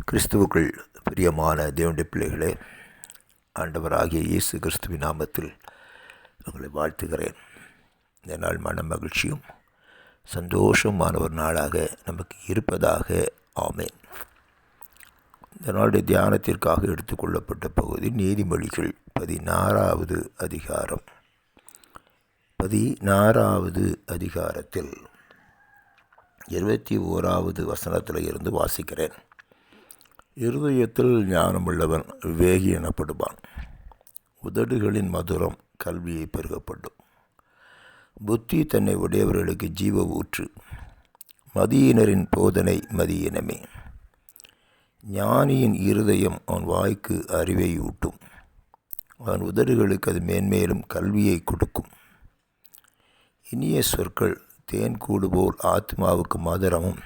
கிறிஸ்துவுக்குள் பிரியமான தேவனுடைய பிள்ளைகளே, ஆண்டவராகிய இயேசு கிறிஸ்துவின் நாமத்தில் உங்களை வாழ்த்துகிறேன். இந்த நாள் மன மகிழ்ச்சியும் சந்தோஷமான ஒரு நாளாக நமக்கு இருப்பதாக. ஆமேன். இந்த நாளுடைய தியானத்திற்காக எடுத்துக்கொள்ளப்பட்ட பகுதி நீதிமொழிகள் 16வது அதிகாரம். 16வது அதிகாரத்தில் 21வது வசனத்தில் இருந்து வாசிக்கிறேன். இருதயத்தில் ஞானமுள்ளவன் விவேகி எனப்படுவான். உதடுகளின் மதுரம் கல்வியை பெருகப்படும். புத்தி தன்னை உடையவர்களுக்கு ஜீவ ஊற்று. மதியினரின் போதனை மதியினமே. ஞானியின் இருதயம் அவன் வாய்க்கு அறிவை ஊட்டும். அவன் உதடுகளுக்கு அது மேன்மேலும் கல்வியை கொடுக்கும். இனிய சொற்கள் தேன்கூடு போல் ஆத்மாவுக்கு மதுரமும்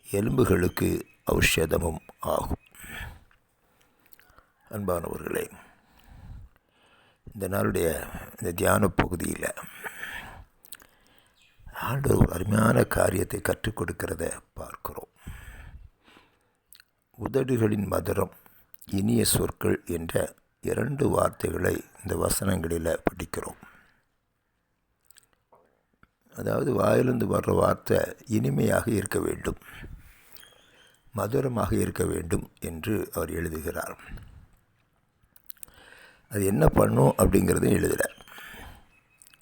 எலும்புகளுக்கு ஔஷதமும் ஆகும். அன்பானவர்களே, இந்த நாளுடைய இந்த தியான பகுதியில் ஆண்டவர் ஒரு அருமையான காரியத்தை கற்றுக் கொடுக்கிறத பார்க்கிறோம். உதடுகளின் மதுரம், இனிய சொற்கள் என்ற 2 வார்த்தைகளை இந்த வசனங்களில் படிக்கிறோம். அதாவது வாயிலிருந்து வர்ற வார்த்தை இனிமையாக இருக்க வேண்டும், மதுரமாக இருக்க வேண்டும் என்று அவர் எழுதுகிறார். அது என்ன பண்ணும் அப்படிங்கிறத எழுதுகிறார்.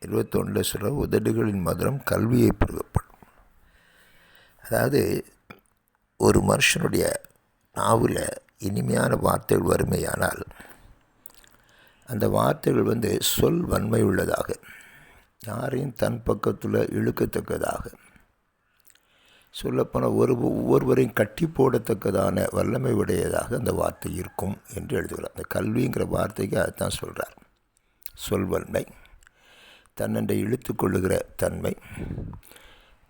21 சொல்ல உதடுகளின் மதுரம் கல்வியை பெருகப்படும். அதாவது ஒரு மனுஷனுடைய நாவில் இனிமையான வார்த்தைகள் வறுமையானால் அந்த வார்த்தைகள் சொல் வன்மை உள்ளதாக, யாரையும் தன் பக்கத்தில் இழுக்கத்தக்கதாக, சொல்லப்போனால் ஒவ்வொருவரையும் கட்டி போடத்தக்கதான வல்லமை உடையதாக அந்த வார்த்தை இருக்கும் என்று எழுதுகிறார். அந்த கல்விங்கிற வார்த்தைக்கு அதுதான் சொல்கிறார். சொல்வன்மை, தன்னண்டை இழுத்து கொள்ளுகிற தன்மை,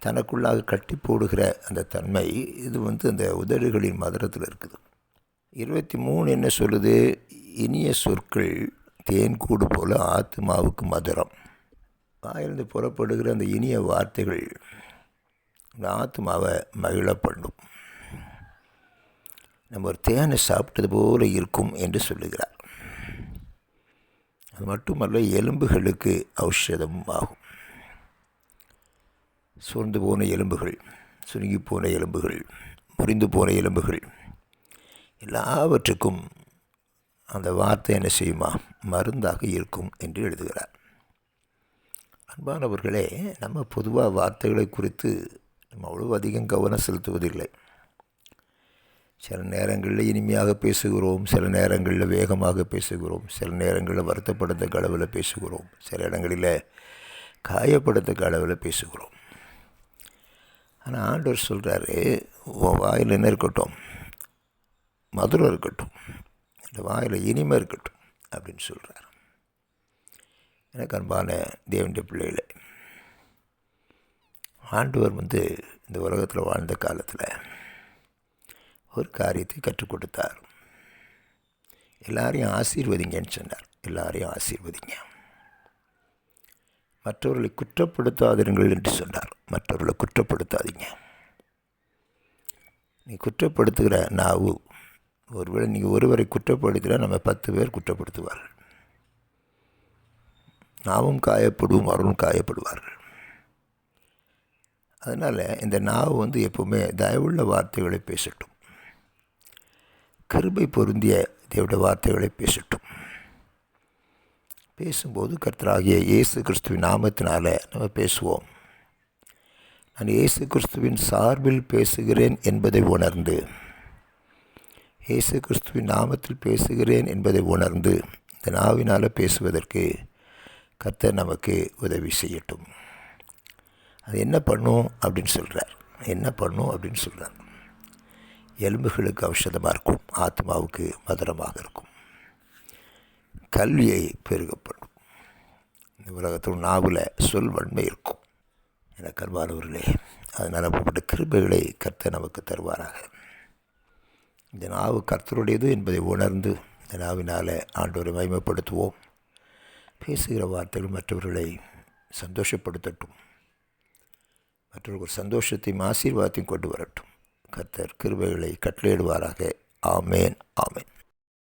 தனக்குள்ளாக கட்டி போடுகிற அந்த தன்மை, இது அந்த உதடுகளின் மதுரத்தில் இருக்குது. 23 என்ன சொல்லுது? இனிய சொற்கள் தேன்கூடு போல ஆத்மாவுக்கு மதுரம். வாயிலிருந்து புறப்படுகிற அந்த இனிய வார்த்தைகள் இந்த ஆத்மாவை மகிழ பண்ணும். நம்ம ஒரு தேனை சாப்பிட்டது போல இருக்கும் என்று சொல்லுகிறார். அது மட்டுமல்ல, எலும்புகளுக்கு ஔஷதமும் ஆகும். சோர்ந்து போன எலும்புகள், சுருங்கி போன எலும்புகள், முறிந்து போன எலும்புகள் எல்லாவற்றுக்கும் அந்த வார்த்தை என்ன செய்யுமா? மருந்தாக இருக்கும் என்று எழுதுகிறார். அன்பானவர்களே, நம்ம பொதுவாக வார்த்தைகளை குறித்து நம்ம அவ்வளோ அதிகம் கவனம் செலுத்துவதில்லை. சில நேரங்களில் இனிமையாக பேசுகிறோம், சில நேரங்களில் வேகமாக பேசுகிறோம், சில நேரங்களில் வருத்தப்படத்தக்க அளவில் பேசுகிறோம், சில இடங்களில் காயப்படத்தக்க அளவில் பேசுகிறோம். ஆனால் ஆண்டவர் சொல்கிறாரு, உன் வாயில் என்ன இருக்கட்டும்? மதுரம் இருக்கட்டும், இந்த வாயில் இனிமை இருக்கட்டும் அப்படின்னு சொல்கிறார். எனக்கு அன்பான தேவனுடைய பிள்ளைகளே, ஆண்டவர் இந்த உலகத்தில் வாழ்ந்த காலத்தில் ஒரு காரியத்தை கற்றுக் கொடுத்தார். எல்லாரையும் ஆசீர்வதிங்கன்னு சொன்னார். எல்லாரையும் ஆசீர்வதிங்க. மற்றவர்களை குற்றப்படுத்தாதீர்கள் என்று சொன்னார். மற்றவர்களை குற்றப்படுத்தாதீங்க. நீ குற்றப்படுத்துகிற நாவு, ஒருவேளை நீங்கள் ஒருவரை குற்றப்படுத்தினா நம்ம 10 பேர் குற்றப்படுத்துவார்கள். நாவும் காயப்படுவோம், அவர்களும் காயப்படுவார்கள். அதனால் இந்த நாவு எப்போவுமே தயவுள்ள வார்த்தைகளை பேசட்டும், கிருபை பொருந்திய தேவனுடைய வார்த்தைகளை பேசட்டும். பேசும்போது கர்த்தராகிய இயேசு கிறிஸ்துவின் நாமத்தினால நம்ம பேசுவோம். நான் இயேசு கிறிஸ்துவின் சார்பில் பேசுகிறேன் என்பதை உணர்ந்து, இயேசு கிறிஸ்துவின் நாமத்தில் பேசுகிறேன் என்பதை உணர்ந்து இந்த நாவினால் பேசுவதற்கு கர்த்தர் நமக்கு உதவி செய்யட்டும். அது என்ன பண்ணும் அப்படின்னு சொல்கிறார். என்ன பண்ணும் அப்படின்னு சொல்கிறார்? எலும்புகளுக்கு ஔஷதமாக இருக்கும், ஆத்மாவுக்கு மதுரமாக இருக்கும், கல்வியை பெருகப்படும். இந்த உலகத்தில் நாவில் சொல் வன்மை இருக்கும். எனக்கு அன்பானவர்களே, அதனால் அப்படிப்பட்ட கிருபைகளை கர்த்தர் நமக்கு தருவாராக. இந்த நாவு கர்த்தருடையது என்பதை உணர்ந்து இந்த நாவினால் ஆண்டவரை மகிமைப்படுத்துவோம். பேசுகிற வார்த்தைகள் மற்றவர்களை சந்தோஷப்படுத்தட்டும், மற்றவர்கள் சந்தோஷத்தையும் ஆசீர்வாதத்தையும் கொண்டு வரட்டும். கர்த்தர் கிருபைகளை கட்டளையிடுவாராக. ஆமேன், ஆமேன்.